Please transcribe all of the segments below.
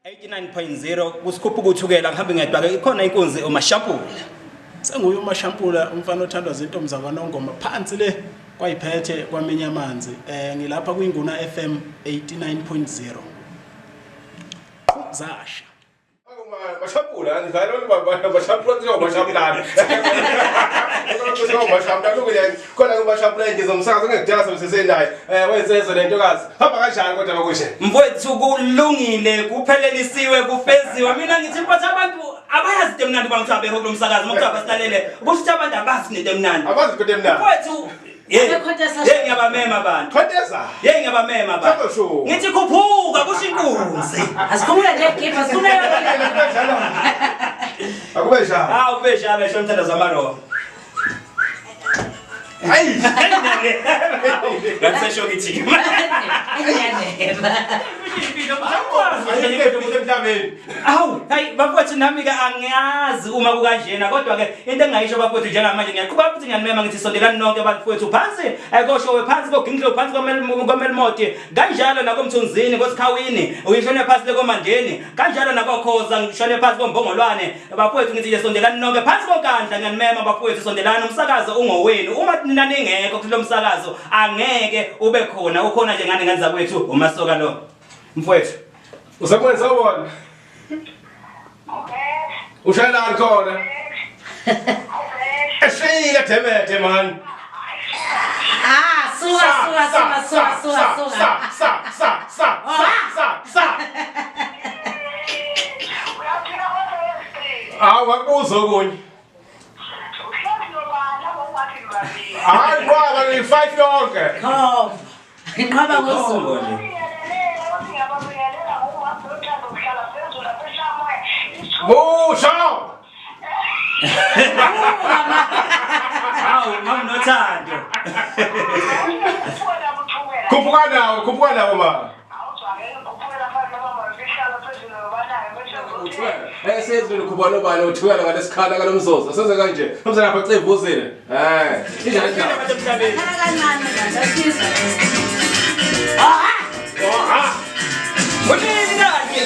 89.0 kusikhupha ukuthukela ngihambe ngedwa ke ikhona inkunzi uMashampula. Senguye uMashampula umfana othandwa zintombi zakwaNongoma phansi le kwayiphethe kwaminya amanzi. Ngilapha kuInguna FM 89.0. Zasha. Mashampula ngizayilo Mashampula njengoba Mashampula. Mashampula lokuyena khona kuMashampula ngizomsakaza ngekudala semsesendayo. Wenzezo lentokazi. Hamba kanjani kodwa bakushe? Mfowethu kulungile kuphelelisiwe kufeziwe mina ngithi mphatha abantu abayazi into emnandi bangithabe kulomsakazo mokuthiwa basilalele kusho abantu abazi into emnandi. Abazi into emnandi. Mfowethu ngiyabamema abantu. Khontesa. Ngiyabamema abantu. Ngithi khuphuka kusho inkunzi. Asikhumula nje igipa sifuna Akube njalo. Hawu beshaba shomthanda zamaro. Hayi. Ngisesho ngithi. Awu, hayi bafowethu nami ke angiyazi uma kukanjena kodwa ke into engayisho bafowethu njengamanje ngiyaqhubha futhi ngiyanimema ngithi sondelani nonke bafowethu phansi kosho phansi koginqile phansi komelmoti kanjalo nakomthunzini kosikhawini uyishone phansi lekomandeni kanjalo nakokhoza ngishone phansi kombongolwane bafowethu ngithi sondelani nonke phansi kokandla ngiyanimema bafowethu sondelani umsakazo ungowenu uma nina ningekho kulo msakazo angeke ube khona ukhona nje ngane nganza kwethu umasoka lo mfowethu Usakwenza ubona? Ushayelani khona? Eshila themete man. Sa. Wakuzo kunye. Hayi kwaba ngi5 yonke. Khom. Ngiqhaba ngosuku. Musha! Hawu mama nothando. Khuphuka nawo ma. Sezwe ukhuba nobani uthukela ngalesikhala kalomzozo. Senze kanje. Umzana lapha cevuzile. Injani na? Kancane ngasiza. Kunini kanje?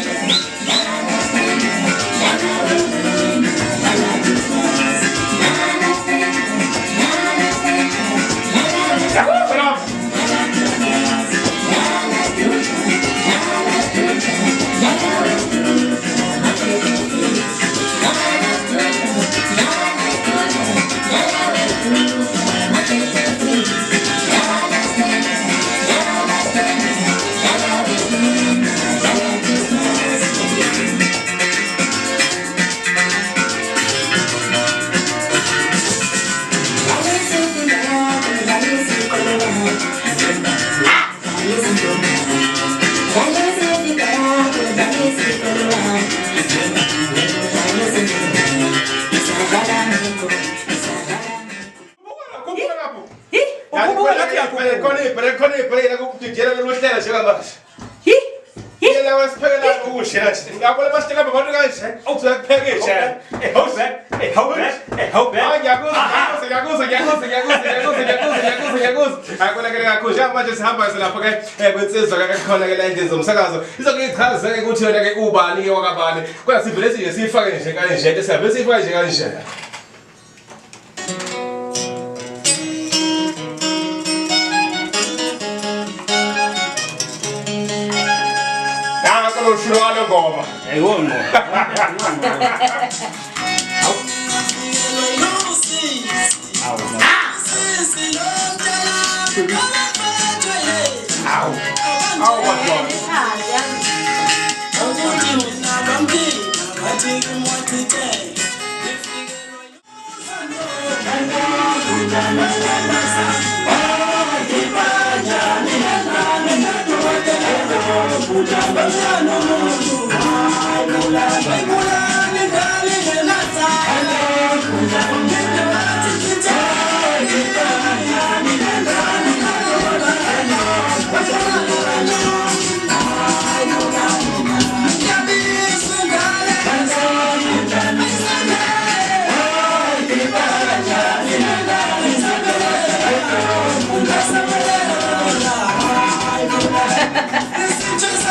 Khona ukujela lohlelo njengamanje. Yena wasiphekela ukushe nje. Ngiyabona basiteka abantu kanje. Awuzokuphekisha. Hold back. Ngiyakuza. Akona ke kakhulu manje sihamba lapha ke kwensizwa ke khona ke la endlini zomsakazo. Izokuyichaza ke ukuthi yona ke ubani ke wakabani. Kodwa sivele siye sifake nje kanje siyabe sifake nje kanje. Ushulwa ngoma. Ayiwona. Just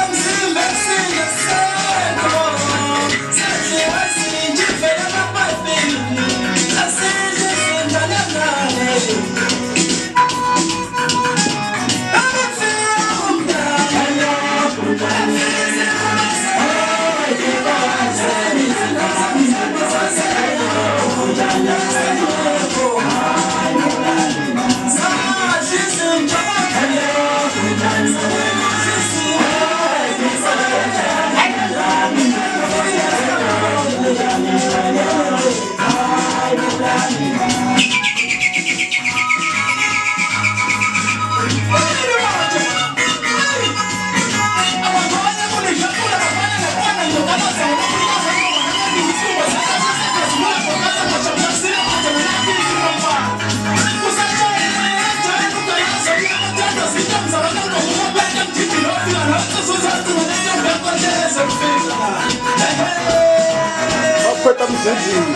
Ukweta mzenzini.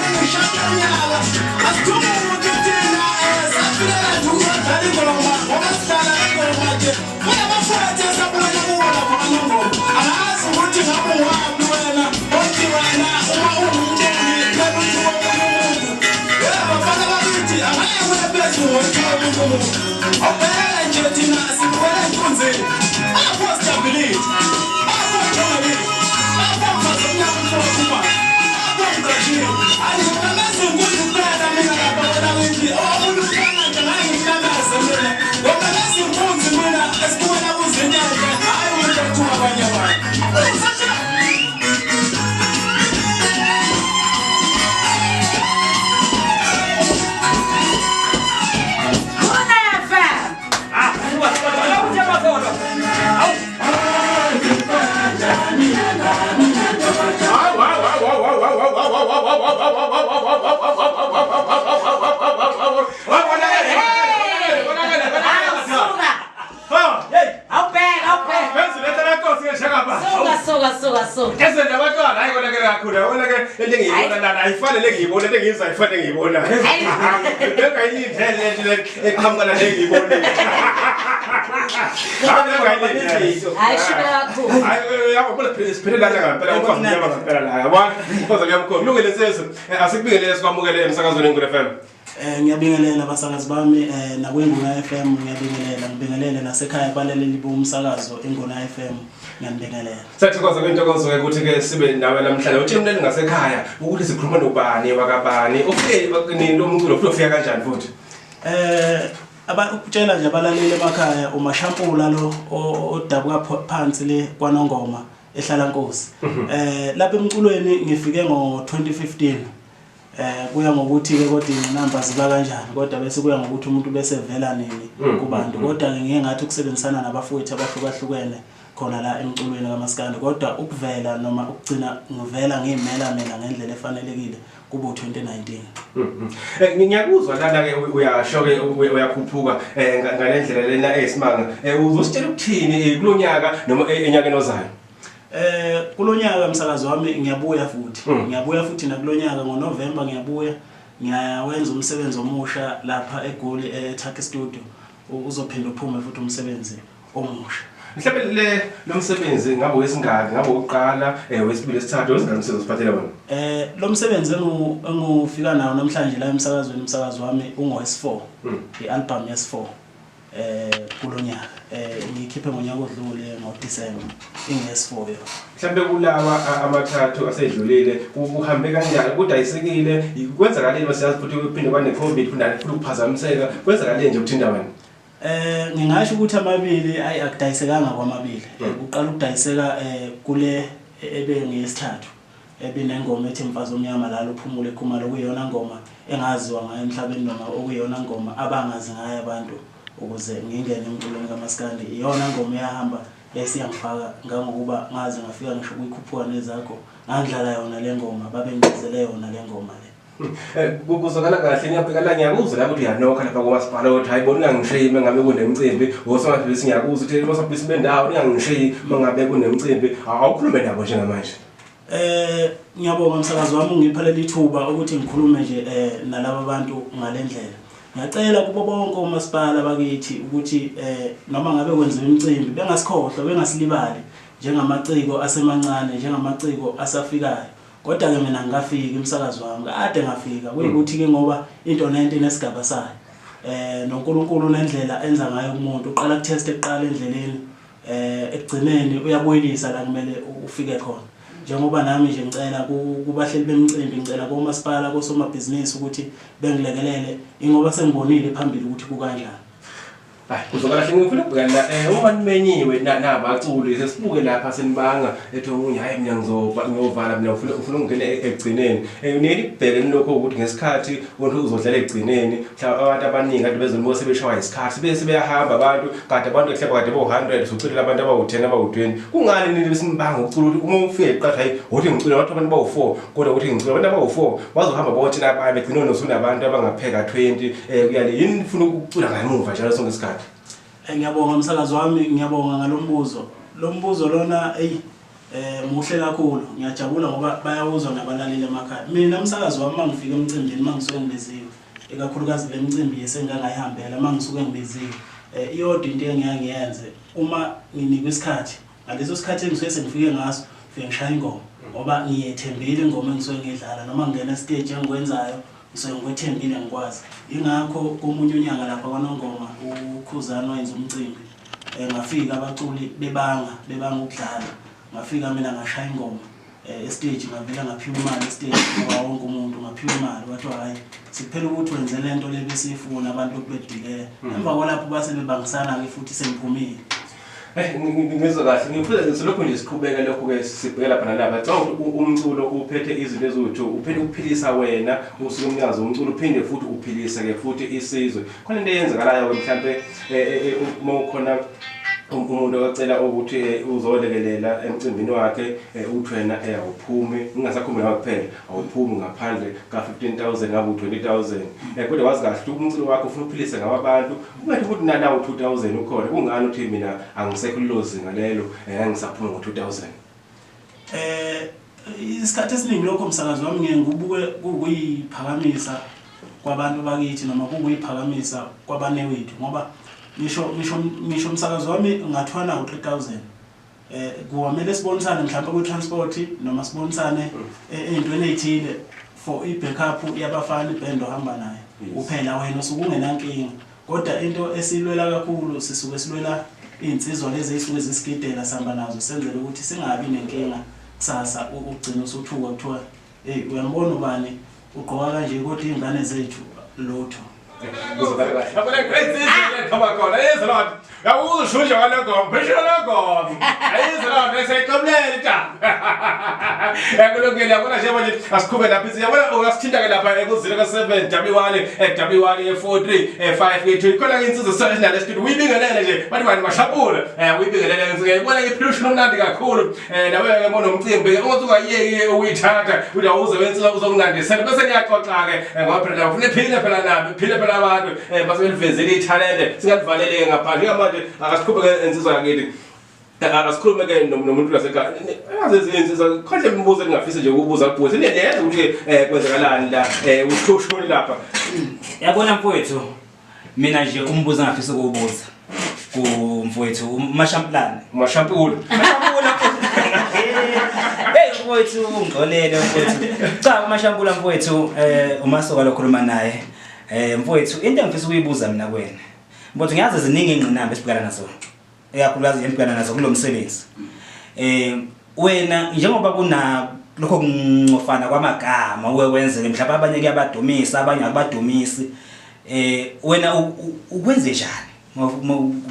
Ngiyabingelela abasakazi bami nakwinguna FM ngibingelele nasekhaya balaleli bomsakazo inguna FM ngiyabingelela. Sathokoza kwintokozo ukuthi ke sibe nawe namhlanje uthi umntwana ngasekhaya ukuthi sikhuluma nobani wakabani ufike nini lo mculo futhi ufika kanjani futhi ukutshela nje abalaleli emakhaya uMashampula lo odabuka phansi le kwaNongoma ehlala Nkosi lapha emculweni ngifike ngo2015 kuya ngokuthi ke kodwa inamba ziba kanjani kodwa bese kuya ngokuthi umuntu bese vela nini kubantu kodwa ngeke ngathi ukusebenzisana nabafowethu abahlukahlukene khona la emculweni kaMaskandi kodwa ukuvela noma ukugcina ngivela ngimela mina ngendlela efanelekile kubo 2019 ngiyakuzwa lana ke uyasho ke uyakhuphuka ngalendlela lena eyisimanga uzositshela ukuthini kulonyaka noma enyakeni ozayo kulonyaka umsakazo wami ngiyabuya futhi nakulonyaka ngoNovember ngiyawenza umsebenzi omusha lapha eGoli eTurkey Studio uzophinda uphume futhi umsebenzi omusha. Mhlawumbe lo msebenzi ngabe wesingaki ngabe uqala wesibili esithathu wesingaki sizophathela wona lo msebenzi engufika nawo namhlanje la emsakazweni umsakazo wami ungo-S4 i-album yes4 kulonyaka ngikhiphe ngonyaka odlule ngoDisemba inges4 yo. Mhlawumbe kulawa amathathu asedlulile kuhambe kanjani kudayisekile kwenzakaleni basiyazi futhi uphinde kwane COVID futhi ukuphazamiseka kwenzakaleni nje ukuthinta wena ngingasho ukuthi amabili akudayisekanga kwamabili uqala ukudayiseka kule ebengiyesithathu ebinengoma ethi Mfazi Omnyama la lophumule Khumalo kuyona ngoma engaziwa ngayo emhlabeni noma okuyona ngoma abangazi ngayo abantu ukuze ngingene emculweni kaMaskandi iyona ngoma eyahamba esiyangifaka ngokuba ngaze ngafika ngisho kuyikhuphuka nezakho ngandlala yona le ngoma babengizele yona le ngoma le kuzokala kahle ngiyabhekala ngiyakuzwa la ukuthi uyanokha lapha kwamasipala ukuthi hayibona ungangishiyi ngabe kunemicimbi osomabhizinisi ngiyakuzwa ukuthi osomabhizinisi bendawo ungangishiyi mangabe kunemicimbi awukhulume nabo njengamanje ngiyabonga umsakazo wami ungiphalela ithuba ukuthi ngikhulume nje nalabo bantu ngalendlela ngiyacela kubo bonke umasipala bakithi ukuthi noma ngabe kwenziwa imicimbi bengasikhohlwa bengasilibali njengamaciko asemancane njengamaciko asafikayo kodwa ke mina ngafika umsakazo wami kade ngafika kuyikuthi ke ngoba into nento inesigaba sayo noNkulunkulu nendlela enza ngayo umuntu uqala ukutest eqala endleleni ekugcineni uyabuyelisa la kumele ufike khona njengoba nami nje ngicela kubahleli bemicimbi ngicela komasipala kosomabhizinisi ukuthi bengilekelele ingoba sengibonile phambili ukuthi kukanjani kuzokala ngifuna ukubhekana uma nimenyiwe nabaculi sesibuke lapha senibanga ethi hayi mina ngizovala mina ufuna ukungena ekugcineni niyibheke lokho ukuthi ngesikhathi wonke uzodlala ekugcineni mhlawumbe abantu abaningi kade bezonibo sebeshawa isikhathi bese beyahamba abantu kade abantu ehleba kade bo100 sokucela abantu abawu10 abawu20 kungani nini besimbanga ukucula ukuthi uma ufike eqatha hayi uthi ngicula abantu bawu4 kodwa ukuthi ngicula abantu abawu4 bazohamba bonke lapha begcina nosunabantu abangapheka 20 kuyale yini ufuna ukucula ngamuva njalo sonke isikhathi ngiyabonga umsakazo wami ngiyabonga ngalombuzo lombuzo lona muhle kakhulu ngiyajabula ngoba bayawuzwa nabalaleli emakhaya. Mina umsakazi wami mangifika emcimbini mangisuke ngibiziwe ekakhulukazi le micimbi yesengangayihambela mangisuke ngibiziwe iyodwa into engiyangiyenze uma nginikwe isikhathi ngaleso sikhathi engisuke sengifike ngaso ngifike ngishaya ingoma ngoba ngiyethembile ingoma engisuke ngidlala noma ngena stage engikwenzayo ngisuke ngikwethembile ngikwazi ingakho komunye unyaka lapha kwaNongoma uKhuzani wayenza umcimbi ngafika abaculi bebanga ukudlala ngafika mina ngashaya ingoma stage ngavela ngaphiwa imali stage ngoba wonke umuntu ngaphiwa imali bathi hayi siphela ukuthi wenze lento lebesifuna abantu bedile emva kwalapho base bebangisana ke futhi sengiphumile ngizwe kahle ngifuna ngisolokho nje siqhubeka lokho ke sibhekela phana lapha xa umculo uphethe izinto ezithu uphinde ukuphilisa wena usuke umnikazi umculo uphinde futhi uphilise ke futhi isizwe khona into eyenzakalayo mhlambe uma ukhona umuntu ocela ukuthi uzolekelela emcimbini wakhe uthi wena awuphumi ungasakhulumi nawe kuphela awuphumi ngaphandle ka 15,000 ngabe 20,000 kodwa wazi kahle umculo wakhe ufuna ukuphilisa ngabantu ungathi ukuthi nawo 2,000 ukhona kungani uthi mina angisekho lozinga lelo angisaphuma ngo 2,000 isikhathi esiningi lokho umsakazi wami ngiye ngibuke kuyiphakamisa kwabantu bakithi noma kuyiphakamisa kwabanewethu ngoba Misho umsakazo wami ngathwana u3000 kuwamele sibonisane mhlawumbe ku transport noma sibonisane ezintweni ezithile for i backup yabafana iband ohamba naye uphela wena usuke ungenankinga kodwa into esilwela kakhulu sisuke silwela insizwa lezi ezisuke zisigidela sihamba nazo senzele ukuthi singabi nenkinga kusasa ugcina usuthuka kuthiwa uyambona ubani ugqoka kanje kodwa izingane zethu lotho Abona crazy come on ayizolot yawuzishusha kwaloko phesheya lokho ayizolot eseqomlele ta yakulungile yabona nje manje asikhube lapha izi yabona ungasithinta ke lapha ekuzilo ka7 W1 W1 E43 E5 E2 khona insizwe sesina studio uyibingelele nje bathi bani mashapula uyibingelele ngizike ubona ngephlushu nomnandi kakhulu nawe ke bona umcimbi ukuthi ungayeki uyithatha uthi awuze wensila uzokunandisela bese niyaxoxa ke ngoba phela ufuna phela nabo phela abantu basebenvezele italente singalivalele ngaphandle manje akasikhuphe insizwa yakithi akasikhulume ke nomuntu lasekhaya yazi insizwa khonje imibuzo engafisa nje ukubuza kubuza sineneza ukuthi kwenzakalani la ushushuni lapha yabona mfowethu mina nje umbuzo engafisa ukubuza kumfowethu uMashampulane hey mfowethu ungxolele mfowethu cha uMashampula mfowethu umasoka lokhuluma naye mfowethu into engifisa ukuyibuza mina kuwena mfowethu ngiyazi ziningi ingqinamba esibhekana nazo eyakhulukazi yembhekana nazo kulomsebenzi wena njengoba kuna lokho kungofana kwamagama uwenzele mhlawumbe abanye kuyabadumisa abanye akubadumisi wena ukwenze njani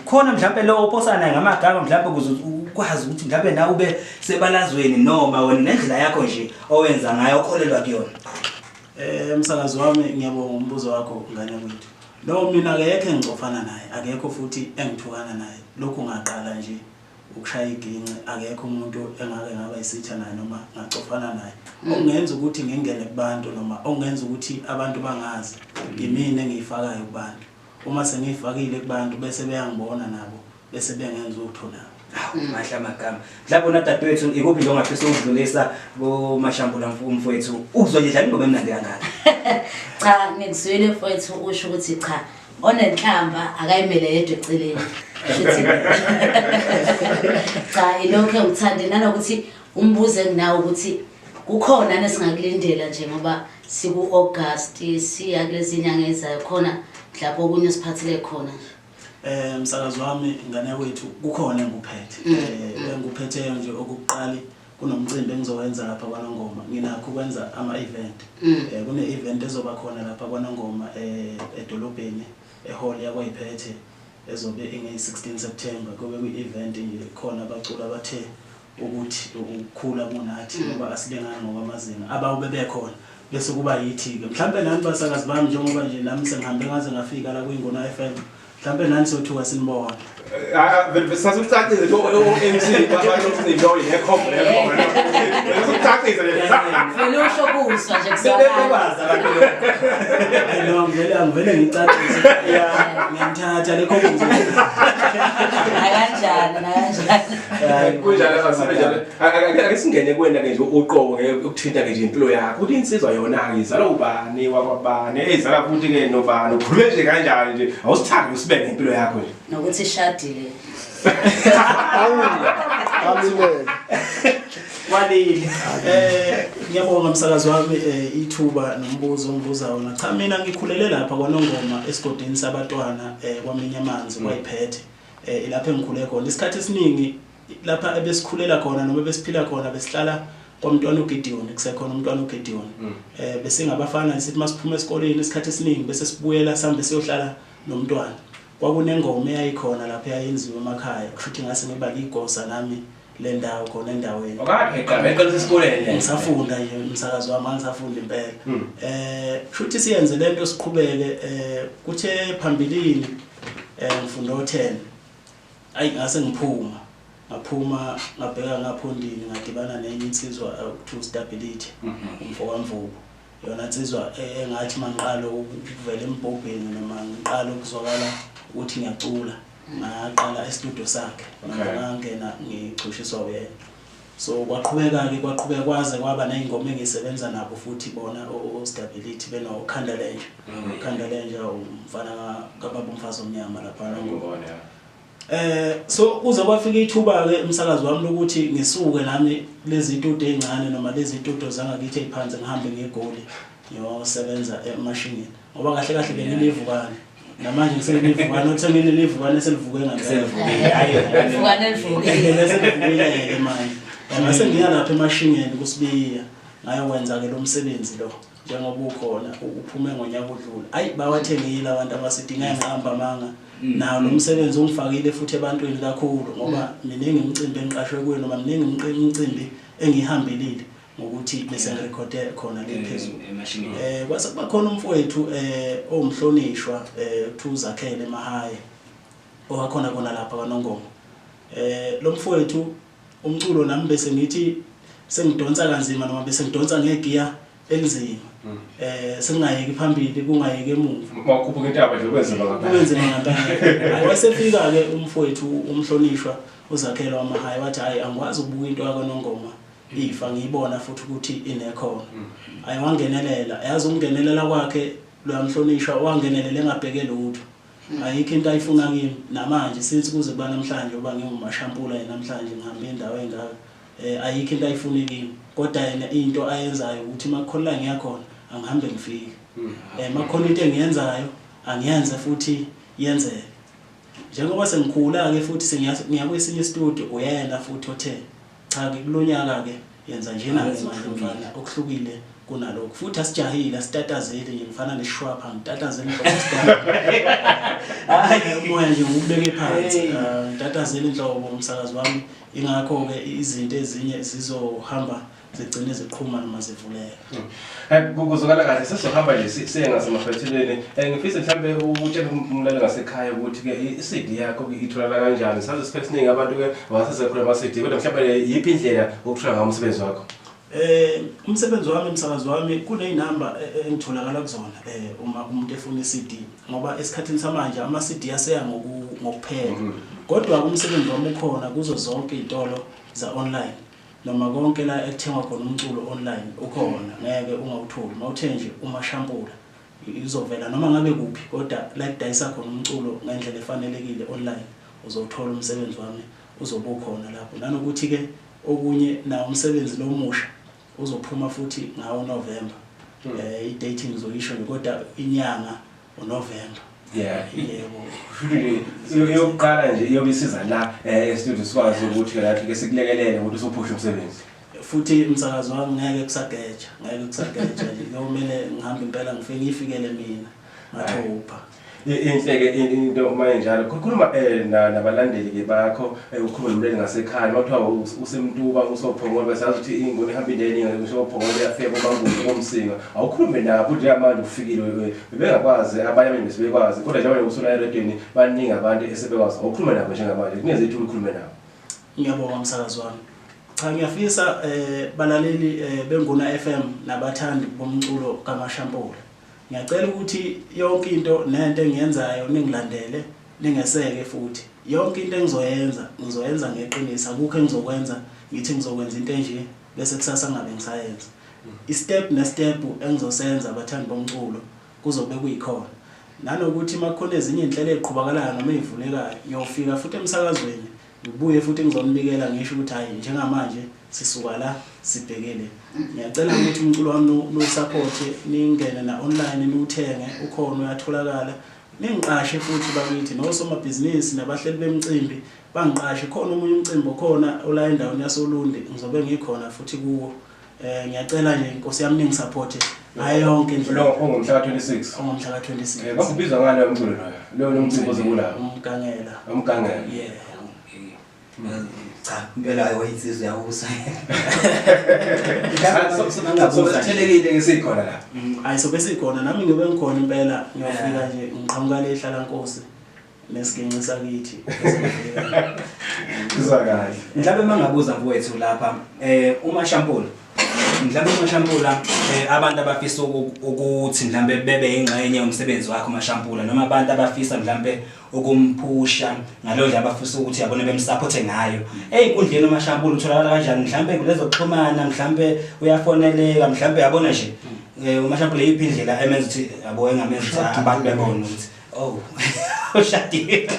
khona mhlawumbe lo oposana ngamagama mhlawumbe ukuze ukwazi ukuthi mhlawumbe nawe ube sebalazweni noma wena nendlela yakho nje owenza ngayo okholelwa kuyona umsakazi wami ngiyabonga umbuzo wakho ngane wethu lo mina akekho engicofana naye akekho futhi engithukana naye lokhu ngaqala nje ukushaya iginqe akekho umuntu engake ngaba isitha naye noma ngacofana naye ongenza ukuthi ngingene kubantu noma ongenza ukuthi abantu bangazi yimina engiyifakayo kubantu uma sengiyifakile kubantu bese beyangibona nabo bese bengenza utho nabo mahla magama mhlawumbe unadadewethu ikuphi nje ongafisa ukudlulisa kuMashampula mfowethu uzwe nje dlala ingoma emnandi kangaka cha ngikuzwile mfowethu usho ukuthi cha onenhlamba akayimele yedwa eceleni cha ilokho ngithande nanokuthi umbuze nginawo ukuthi kukhona nesingakulindela nje ngoba siku August siya kulezi nyanga ezayo khona mhlawumbe okunye siphathile khona umsakazi wami ngane wethu kukhona enguphethe nje okuqala kunomcimbi engizowenza lapha kwaNongoma nginakho ukwenza ama event kune event ezoba khona lapha kwaNongoma edolobheni ehall yakwaYiphethe ezobe inge16 September kube kuyi-event nje khona abaculi abathe ukuthi ukukhula kunathi ngoba asilengana ngokwamazinga abawube bekhona bese kuba yithi ke mhlambe nani basakazi bami njengoba nje nami sengihambe ngaze ngafika la kuyiNgona FM mhlambe nani sothuka sinibona vele sasicacise lo MC babantu lo yekhombe sasicacise vele usho kuzwa nje kusakwazi angivele ngicacise ngiyamthatha lekho kuzwa kanjani kanjani kanjani. Kunjalo abasebenjalo. Ake singene kuwena ke nje uqobo ukuthinta ke nje impilo yakho. Uthi insizwa yona ke izala ubani wakwabani ezala futhi ke nobani ukhulume nje kanjani nje awusithandi usibeke impilo yakho nje. Nokuthi ishadile. Amile. Walile. Ngiyabonga umsakazi wami ithuba nombuzo ongibuza wona. Cha mina ngikhulele lapha kwaNongoma esigodini sabatwana kwaMinya amanzi kwayiphethe. Ilapha engikhule khona. Isikhathi esiningi lapha ebesikhulela khona noma besiphila khona besihlala kwamntwana uGideon kusekhona umntwana uGideon. Bese ngabafana sithi masiphuma esikoleni isikhathi esiningi bese sibuyela sambe siyohlala nomntwana. Kwakunengoma eyayikhona lapha eyayenziwa emakhaya kushuthi ngase ngibala igosa nami le ndawo khona endaweni. Okade eqala esikoleni Ngisafunda nje umsakazi wami ngisafunda impela. Kushuthi siyenze lento siqhubeke kuthe phambilini ngifunda o10. Ayi ngase ngaphuma ngabheka ngaphondini ngadibana nenye insizwa to stability umfokamvubu. Yona insizwa engathi mangiqala ukuvela embhobheni noma ngiqala ukuzwakala ukuthi ngiyacula. Ngaqala e-studio sakhe ngangena ngicushiswa uyena. So kwaqhubeka kwaze kwaba nezingoma engisebenza nabo futhi bona o-stability beno Khandalenja. Khandalenja umfana kababa umfazi omnyama lapha ngibona. So uze kwafika ithuba ke umsakazi wami lokuthi ngisuke nami lezi zinto ezincane noma lezi zinto zangakithi eziphansi ngihambe ngegoli ngiyosebenza emashingini ngoba kahle kahle benilivukane namanje ngiselivukane ukuthi nginilivukane selivuke ngempela Vukane livukile. Selivukile manje ngase ngiya lapha emashingini kusibiya ngayokwenza ke lo msebenzi lo njengoba ukhona uphume ngonyaka odlule ayi bawathengile abantu abasidinga ngihamba manga nawo lo msebenzi ongifakile futhi ebantwini kakhulu ngoba miningi imicimbi engiqashwe kuyo noma miningi imicimbi engihambelile ngokuthi bese ngirekhode khona le phezulu emashingini. Kwase kuba khona umfowethu owumhlonishwa uThuzakhele Mahaye owakhona khona lapha kwaNongoma. Lo mfowethu umculo nami bese ngithi sengidonsa kanzima noma bese ngidonsa ngegiya elizima. Singayeki phambili kungayeki emuva. Makhuphuka intaba nje kwenzima ngempela. Kwenzima ngempela. Ayesefika ke umfowethu umhlonishwa uZakhele waMahaye wathi hayi angikwazi ukubuka into yakwaNongoma ifa ngiyibona futhi ukuthi inekhono. Ayiwangenelela yazi ungenelela kwakhe lo yamhlonishwa wangenelela engabheke lutho. Ayikho into ayifuna kimi namanje sithi kuze kuba namhlanje oba ngingumashampula namhlanje ngihambe indawo engaka. Ayikho into ayifuna kimi kodwa yena into ayenzayo ukuthi makukhona ngiyakhona angihambe ngifike. Makukhona into engiyenzayo angiyenze futhi yenzeke. Njengoba sengikhula ke futhi sengiya kwesinye studio uyena futhi othe cha ke kulonyaka ke yenza njena manje mfana okuhlukile kunalokho futhi asijahile asitatazeli nje mfana neshwapha ngitatazeli ngomstari. Hayi umoya nje ngubeke phansi ngitatazeli inhlobo umsakazi wami ingakho ke izinto ezinye zizohamba zigcine ziqhuma noma zivuleka. Kuzokala kahle sesizohamba nje siye ngasemaphethelweni. Ngifisa mhlambe utshele umlaleli ngasekhaya ukuthi ke i-CD yakho ke itholakala kanjani. Sazi isikhathi esiningi abantu ke wasesekhona ama-CD kodwa mhlambe yiphi indlela okuthola ngayo umsebenzi wakho? Umsebenzi wami umsakazi wami kuneyinamba engitholakala kuzona uma umuntu efuna iCD ngoba esikhathini samanje ama-CD aseya ngokuphela kodwa umsebenzi wami ukhona kuzo zonke izitolo za online noma konke la ekuthengwa khona umculo online ukhona ngeke ungawutholi mawuthenje umashampula izovela noma ngabe kuphi kodwa la kudayisa khona umculo ngendlela efanelekile online uzothola umsebenzi wami uzobukhona lapho nanokuthi ke okunye na umsebenzi lomusha uzophuma futhi ngawo November. I-date ngizoyisho kodwa inyanga uNovember. Yebo. Yokuqala nje iyobisiza la e-studio sikwazi ukuthi lathi ke sikulekelele ukuthi usophusha umsebenzi. Futhi umsakazi wami ngeke kusageja nje ngiyomele ngihambe impela ngifikele mina ngathupha. Inhleke into manje njalo kukhuluma nabalandeli ke bakho ukhuluma nomleli ngasekhaya makuthiwa usemntuba usophongolo bese yazi ukuthi ingoma ihamba indeni ngishophongolo yafika kubangulo komsinga awukhulume nabo nje manje ufikile bebengakwazi abanye bese bekwazi kodwa njengoba usula eredweni baningi abantu esebekwazi awukhulume nabo njengamanje kuneze ithu ukhulume nabo. Ngiyabonga umsakazi wami. Cha ngiyafisa balaleli benguna FM nabathandi bomculo kaMashampula. Ngiyacela ukuthi yonke into nento engiyenzayo ningilandele ningeseke futhi yonke into ngizoyenza ngeqiniso akukho engizokwenza ngithi ngizokwenza into enje bese kusasa ngabe ngisayenza i-step ne-step engizosenza abathandi bomculo kuzobe kuyikhona nanokuthi makukhona ezinye inhlelo eziqhubakalayo noma ezivulekayo ngiyofika futhi emsakazweni ngibuye futhi ngizonikela ngisho ukuthi hayi njengamanje sisuka la sibhekele ngiyacela ukuthi umculo wami lo support ningene na online niwuthenge ukhona uyatholakala ningiqashe futhi bakithi nosomabhizinisi nabahleli bemicimbi bangiqashe khona umunye umcimbi okhona ola endaweni yasoLundi ngizobe ngikhona futhi kuwo ngiyacela nje inkosi yami ningisupport hayi yonke indlela lo ongumhla ka26 ongumhla ka26 bakubizwa ngalo umculo lo umcimbi ozekula umgangela yeah cha impela ayiwayisizwe yakusa sithelekile ngesikhona la ayisobe sikhona nami ngibe ngikhona impela ngiyofika nje ngiqhamuka le hlala Nkosi nesiginci sakithi kuzwakala mhlawumbe mangabuza mfowethu lapha uMashampula mhlawumbe uMashampula abantu abafisa ukuthi mhlawumbe bebe ingxenye yomsebenzi wakhe uMashampula noma abantu abafisa mhlawumbe ukumphusha ngalo nje abafisa ukuthi yabona bemsupport ngayo einkundleni uMashampula utholakala kanjani mhlawumbe kulezo kuxhumana mhlawumbe uyafoneleka mhlawumbe yabona nje uMashampula yiphi indlela emenza ukuthi yabo engamenza abantu bebone ukuthi oh ushadile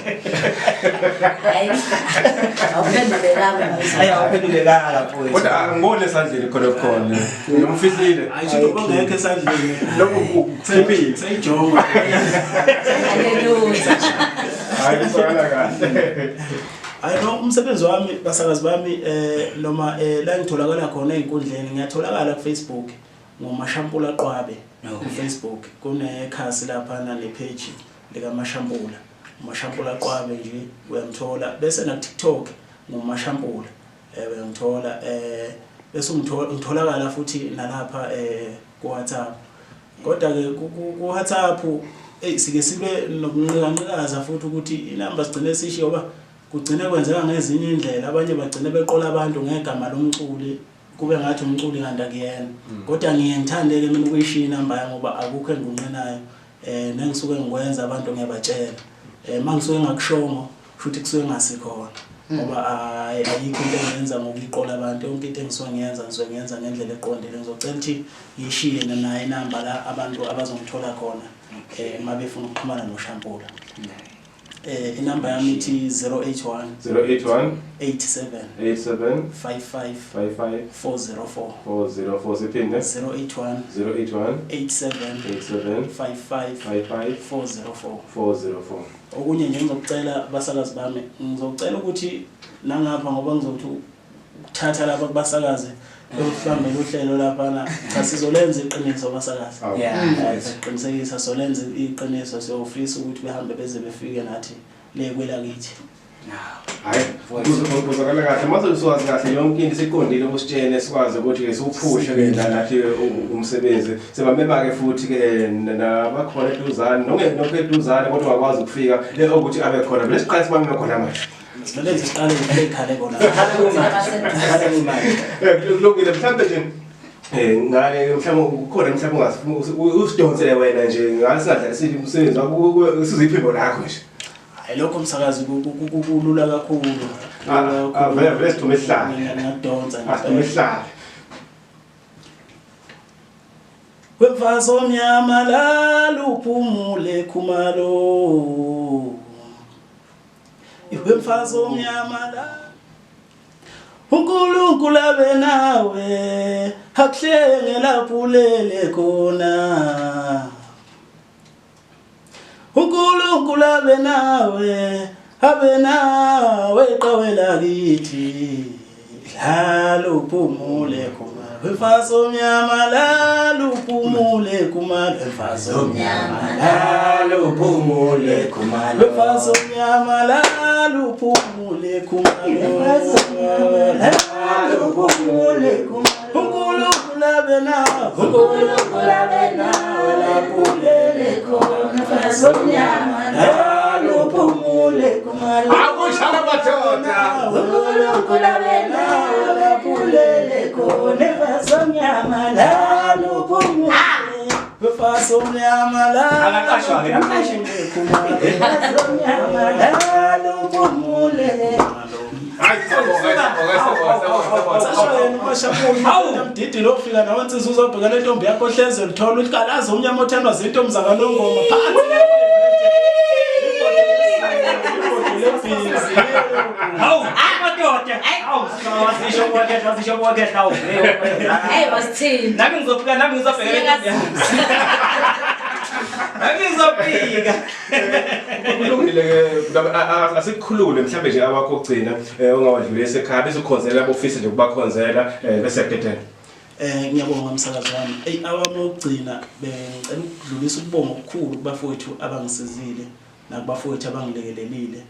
hayi awuphendulekanga mfowethu kodwa angibone esandleni khona nomfihlile ayisho ngeke esandleni lokhu kuthembile seyijonga hayi sona kahle ayino umsebenzi wami basakazi bami noma la ngitholakala khona einkundleni ngiyatholakala ku Facebook ngoMashampula Qwabe ku Facebook kunekhasi lapha na le page lika Mashampula uMashampula Qwabe nje uyamthola bese na TikTok ngoMashampula uyamthola bese ngitholakala futhi nalapha ku WhatsApp kodwa ke ku WhatsApp sike sibe nokunqikaza futhi ukuthi inamba sigcine sishiyo ba kugcine kwenzeka ngezinye indlela abanye bagcine beqola abantu ngegama lomculi kube ngathi umculi kanti akuyena kodwa ngiyengithande ke mina ukuyishiya inamba yami ngoba akukho engunqinayo nengisuke ngikwenza abantu ngiyabatshela mangisuke ngakushongo futhi kusuke ngasikhona ngoba ayikho into engenza ngokuyiqola abantu yonke into engisuke ngiyenza ngendlela eqondile ngizocela ukuthi ngiyishiye nayo inamba la abantu abazongithola khona uma befuna ukuxhumana noShampula inamba yami ithi 081 87 55 404 siphinde 081 87 55 404 okunye nje ngizokucela basakazi bami ngizocela ukuthi nangapha ngoba ngizothi ukuthatha lapha kubasakaze lokubamba uhlelo lapha cha sizolenza iqiniso basakazi siqinisekisa solenza iqiniso siyofisa ukuthi behambe beze befike nathi le kwelakithi hayi kuzokala kahle mase siwazi kahle yonke into siqondile kusitshene sikwazi ukuthi ke siwuphushe ke nathi umsebenzi sebamema ke futhi ke nabakhona eduzane nonke eduzane kodwa wakwazi ukufika ukuthi abe khona bese siqale sibameme khona manje Sebenarnya sekali ikhale bona. Kulungile mhlawumbe nje ngale mhlawumbe ukhona mhlawumbe usidonsele wena nje ngasingadlala sithi umsebenzi wakho siziphimbo lakho nje. Hayi lokho umsakazi kulula kakhulu. Vele sithume isihlalo. Ngiyadonsa nje. Asithume isihlalo. Wemfazi omnyama lala uphumule khumalo. Wemfazi omnyama la uNkulunkulu abe nawe akuhlenge lapho ulele khona uNkulunkulu abe nawe qawela kithi lala uphumule khona wemfazi omnyama lala uphumule khumalo wemfazi omnyama lala uphumule khumalo wemfazi omnyama lala uphumule khumalo lala uphumule khumalo uNkulunkulu abe nawe lapho ulele khona wemfazi omnyama lala uphumule khumalo Akushala madoda uNkulunkulu abe nawe lapho ulele khona Somnyama la luphumule Wemfazi omnyama la Akaqashwa ke namhlanje Somnyama la luphumule Mdidi lokufika nawe insizwa uzobheka le ntombi yakho hleze lithola ukuthi kalazi umnyama othandwa zintombi zakanongoma phansi Hawu, madoda. Hawu, wasisho kwakhe hawu. Hey wasithini? Nami ngizofika nami ngizobheka le ntombi yakho. Nami ngizofika. Kulungile ke asikukhulule mhlambe nje awakho ogcina ongawadlulisa esekhaya bese ukhonzela abofisi nje kubakhonzela bese yaketena. Ngiyabonga umsakazi wami. Awami ogcina bengicela ukudlulisa ukubonga okukhulu kubafowethu abangisizile nakubafowethu abangilekelelile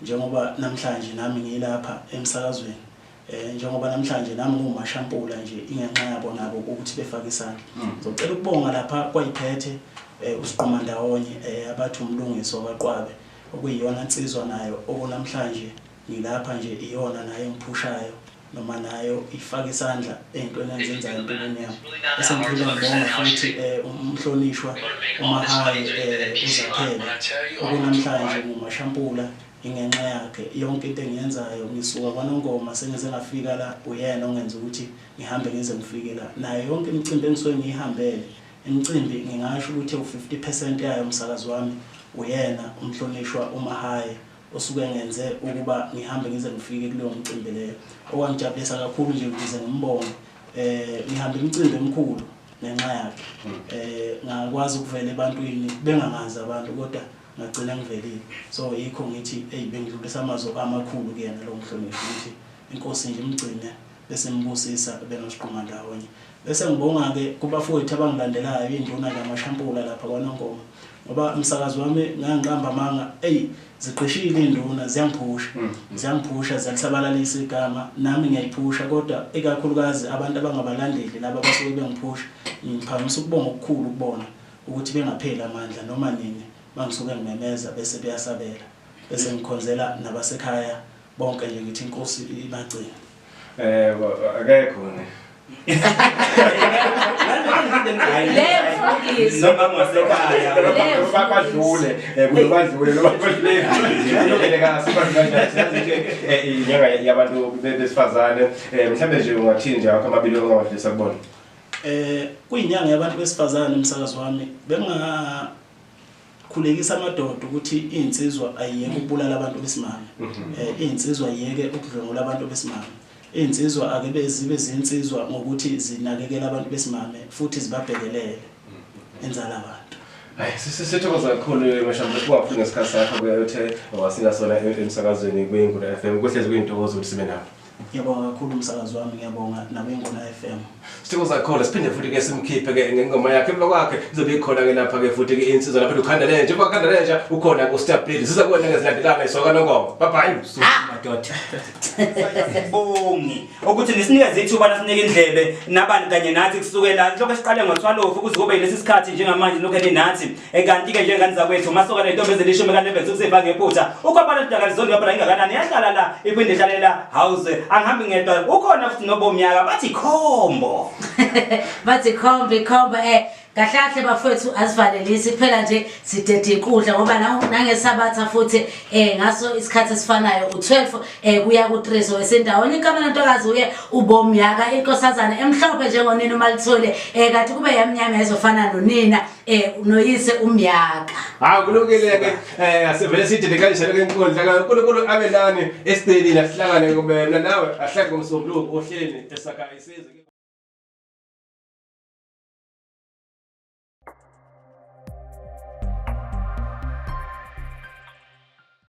njengoba namhlanje nami ngilapha emsakazweni. Njengoba namhlanje nami ngumashampula nje ingenxa yabo nabo ukuthi befake isandla. Ngicela ukubonga lapha kwayiphethe usiqhuma ndawonye abathi umlungiso kaQwabe okuyiyona insizwa nayo okunamhlanje ngilapha nje iyona nayo engiphushayo noma nayo ifaka isandla ezintweni enzenzayo empilweni yami. Bese ngiphila ngibonga futhi umhlonishwa uMahayi uZakhele okunamhlanje ngumashampula ingenxa yakhe yonke into engiyenzayo ngisuka kwaNongoma sengize ngafika la uyena ongenza ukuthi ngihambe ngize ngifike la nayo yonke imicimbi engisuke ngihambele imicimbi ngingasho ukuthi u50% yayo umsakazi wami uyena umhlonishwa uMahayi osuke ngenze ukuba ngihambe ngize ngifike kuleyo mcimbi leyo okwangijabulisa kakhulu nje ukuze ngimbonge ngihambe imicimbi emikhulu nenxa yakhe ngakwazi ukuvela ebantwini bengangazi abantu kodwa ngagcina ngivelile so yikho ngithi bengidlulisa amazwi amakhulu kuyena lo mhlonishwa ukuthi inkosi nje imgcine bese ngibusisa benosiqhuma ndawonye bese ngibonga ke kubafowethu abangilandelayo induna kaMashampula lapha kwaNongoma ngoba umsakazi wami ngangiqamba manga ziqhishile induna ziyangiphusha zalisabalalisa igama nami ngiyayiphusha kodwa ikakhulukazi abantu abangabalandeli laba basuke bengiphusha ngiphamisa ukubonga okukhulu kubona ukuthi bengapheli amandla noma nini mangisuke ngimemeza bese beyasabela bese ngikhonzela nabasekhaya bonke nje ngithi inkosi ibagcina akekho ne Noma ngasekhaya badlule kulobadlule lobadlule inyanga yabantu besifazane mhlambe nje ungathini nje akho amabili ongawadlisa kubona kuyinyanga yabantu besifazane umsakazi wami khulekisa amadoda ukuthi insizwa ayiyeke ukubulala abantu besimame insizwa ayiyeke ukudlwengula abantu besimame insizwa ake bezibe zinsizwa ngokuthi zinakekela abantu besimame futhi zibabhekelele enzala abantu hayi sisithokoza kakhulu Mashampula kubafuna ngesikhathi sakho kuyothe wasina sona emsakazweni kweNguna FM kuhlezi kuyintokozo ukuthi sibe nawe. Ngiyabonga kakhulu umsakazi wami ngiyabonga nabeNguna FM. Sithokoza kakhulu siphinde futhi ke simkhiphe ke ngengoma yakhe emva kwakhe izobe ikhona ke lapha ke futhi ke insizwa lapha ukhanda lenje ukhanda lenje ukhona ku Star Play siza kubona ngezilandelana isoka Nongoma bye bye madoda bongi ukuthi nisinikeze ithuba nasinike indlebe nabantu kanye nathi kusukela lokho siqale ngo12 ukuze kube lesi sikhathi njengamanje lokho nathi kanti ke njengani zakwethu masoka nentombi ezilishumi kanebe kuseva ngephutha ukwabana idakalizoni lapha ingakanani yahlala la iphinde ihlalela house angihambi ngedwa ukhona futhi nobomnyaka bathi khombo bathi khombe kahlahle bafowethu asivalelisi phela nje sidede inkundla ngoba nangesabatha futhi ngaso isikhathi esifanayo u12 kuya ku3 wesendawonye ikamela ntokazi uye ubomnyaka inkosazana emhlophe njengonina uMalithole kanti kube yamnyama ezofana nonina noyise umnyaka kulungile ke asivele sidede kanjalo ke inkundla kaNkulunkulu abe nani esitelini asihlangane kube nawe ahlangane ngomsombuluko ohleni esakha isizwe